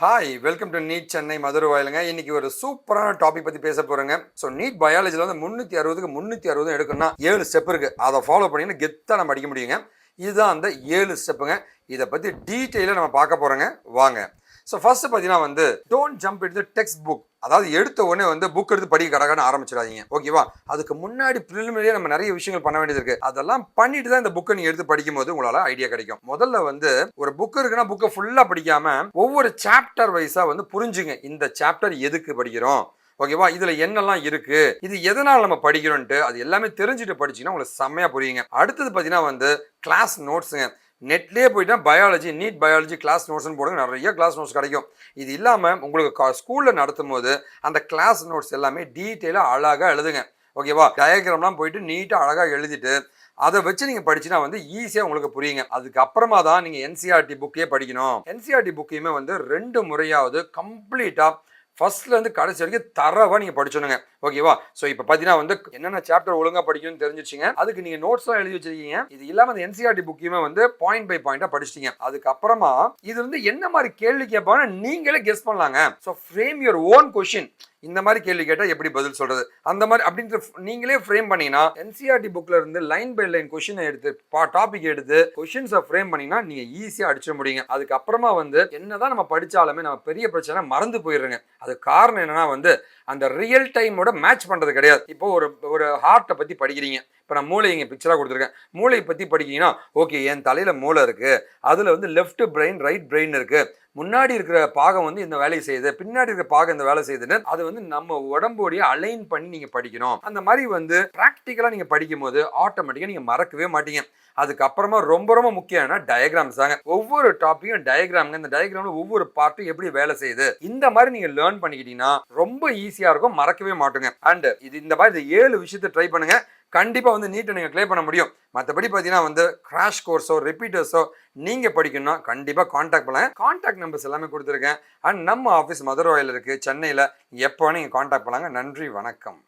Hi welcome to NEET Chennai மதுரவாயிலுங்க. இன்னைக்கு ஒரு சூப்பரான டாபிக் பற்றி பேச போகிறேங்க. ஸோ நீட் பயாலஜியில் வந்து 360க்கு 360 எடுக்கணும்னா 7 ஸ்டெப் இருக்குது. அதை ஃபாலோ பண்ணிங்கன்னா கெத்தாக நம்ம படிக்க முடியுங்க. இதுதான் அந்த 7 ஸ்டெப்புங்க. இதை பற்றி டீட்டெயிலாக நம்ம பார்க்க போகிறோங்க. வாங்க. ஸோ ஃபர்ஸ்ட் பார்த்தீங்கன்னா வந்து don't jump in the text book. அதாவது எடுத்த உடனே வந்து புக் எடுத்து படிக்க கடகன்னு ஆரம்பிச்சிடாதீங்க. ஓகேவா? அதுக்கு முன்னாடி ப்ரிலிமினரியாக நம்ம நிறைய விஷயங்கள் பண்ண வேண்டியது இருக்கு. அதெல்லாம் பண்ணிட்டு தான் இந்த புக்கை நீங்கள் எடுத்து படிக்கும் போது உங்களால் ஐடியா கிடைக்கும். முதல்ல வந்து ஒரு புக் இருக்குன்னா புக்கை ஃபுல்லாக படிக்காம ஒவ்வொரு சாப்டர் வைஸாக வந்து புரிஞ்சுங்க. இந்த சாப்டர் எதுக்கு படிக்கிறோம், ஓகேவா, இதுல என்னெல்லாம் இருக்கு, இது எதனால நம்ம படிக்கிறோம்ட்டு அது எல்லாமே தெரிஞ்சுட்டு படிச்சீங்கன்னா உங்களுக்கு செம்மையா புரியுங்க. அடுத்தது பார்த்தீங்கன்னா வந்து கிளாஸ் நோட்ஸுங்க. நெட்லேயே போயிட்டா பயாலஜி நீட் பயாலஜி கிளாஸ் நோட்ஸ்னு போடுங்க, நிறைய கிளாஸ் நோட்ஸ் கிடைக்கும். இது இல்லாமல் உங்களுக்கு ஸ்கூலில் நடத்தும் போது அந்த கிளாஸ் நோட்ஸ் எல்லாமே டீட்டெயிலாக அழகாக எழுதுங்க. ஓகேவா? டயக்ராம்லாம் போயிட்டு நீட்டாக அழகாக எழுதிட்டு அதை வச்சு நீங்கள் படிச்சுன்னா வந்து ஈஸியாக உங்களுக்கு புரியுங்க. அதுக்கப்புறமா தான் நீங்கள் என்சிஆர்டி புக்கையே படிக்கணும். என்சிஆர்டி புக்கையுமே வந்து 2 முறையாவது கம்ப்ளீட்டாக ஃபர்ஸ்ட்லேருந்து கடைசி வரைக்கும் தரவாக நீங்கள் படிச்சணுங்க. ஓகேவா? ஸோ இப்போ பார்த்தீங்கன்னா வந்து என்னென்ன சாப்டர் ஒழுங்காக படிக்கணும்னு தெரிஞ்சிச்சிங்க. அதுக்கு நீங்கள் நோட்ஸ்லாம் எழுதி வச்சிருக்கீங்க. இது இல்லாமல் அந்த என்சிஆர்டி புக்கையுமே வந்து பாயிண்ட் பை பாயிண்டாக படிச்சிட்டீங்க. அதுக்கப்புறமா இது வந்து என்ன மாதிரி கேள்வி கேட்பாங்கன்னு நீங்களே கெஸ் பண்ணலாங்க. So frame your own question. இந்த மாதிரி கேள்வி கேட்டால் எப்படி பதில் சொல்றது, அந்த மாதிரி அப்படின்ற நீங்களே ஃப்ரேம் பண்ணீங்கன்னா என்சிஆர்டி புக்ல இருந்து லைன் பை லைன் கொஸ்டினை எடுத்து டாபிக் எடுத்து கொஸ்டின்ஸை ஃப்ரேம் பண்ணீங்கன்னா நீங்க ஈஸியா அடிச்சிட முடியுங்க. அதுக்கப்புறமா வந்து என்னதான் நம்ம படிச்சாலுமே நம்ம பெரிய பிரச்சனை மறந்து போயிடுறோங்க. அது காரணம் என்னன்னா வந்து அந்த ரியல் டைமோட மேட்ச் பண்றது கிடையாது. இப்போ ஒரு ஹார்ட்டை பத்தி படிக்கிறீங்க. இப்போ நான் மூளை இங்கே பிக்சராக கொடுத்துருக்கேன். மூளையை பற்றி படிக்கிறீங்கன்னா ஓகே, என் தலையில் மூளை இருக்குது, அதில் வந்து லெஃப்ட் பிரெயின் ரைட் பிரெயின் இருக்குது, முன்னாடி இருக்கிற பாகம் வந்து இந்த வேலையை செய்யுது, பின்னாடி இருக்கிற பாகம் இந்த வேலை செய்யுதுன்னு அது வந்து நம்ம உடம்போடைய அலைன் பண்ணி நீங்கள் படிக்கணும். அந்த மாதிரி வந்து ப்ராக்டிக்கலாக நீங்கள் படிக்கும் போது ஆட்டோமேட்டிக்காக நீங்கள் மறக்கவே மாட்டீங்க. அதுக்கப்புறமா ரொம்ப ரொம்ப முக்கியமான டயக்ராம்ஸ் தாங்க. ஒவ்வொரு டாப்பிக்கும் டயக்ராம்ங்க. இந்த டயக்ராம்ல ஒவ்வொரு பார்ட்டும் எப்படி வேலை செய்யுது, இந்த மாதிரி நீங்க லேர்ன் பண்ணிக்கிட்டீங்கன்னா ரொம்ப ஈஸியா இருக்கும், மறக்கவே மாட்டோங்க. அண்ட் இது இந்த மாதிரி 7 விஷயத்தை ட்ரை பண்ணுங்க. கண்டிப்பா வந்து நீட்டை நீங்க கிளியர் பண்ண முடியும். மற்றபடி பார்த்தீங்கன்னா வந்து கிராஷ் கோர்ஸோ ரிப்பீட்டர்ஸோ நீங்க படிக்கணும்னா கண்டிப்பா கான்டாக்ட் பண்ணலாம். கான்டாக்ட் நம்பர்ஸ் எல்லாமே கொடுத்துருக்கேன். அண்ட் நம்ம ஆஃபீஸ் மதுரவாயில் இருக்கு சென்னையில். எப்போ நீங்க கான்டாக்ட் பண்ணலாங்க. நன்றி, வணக்கம்.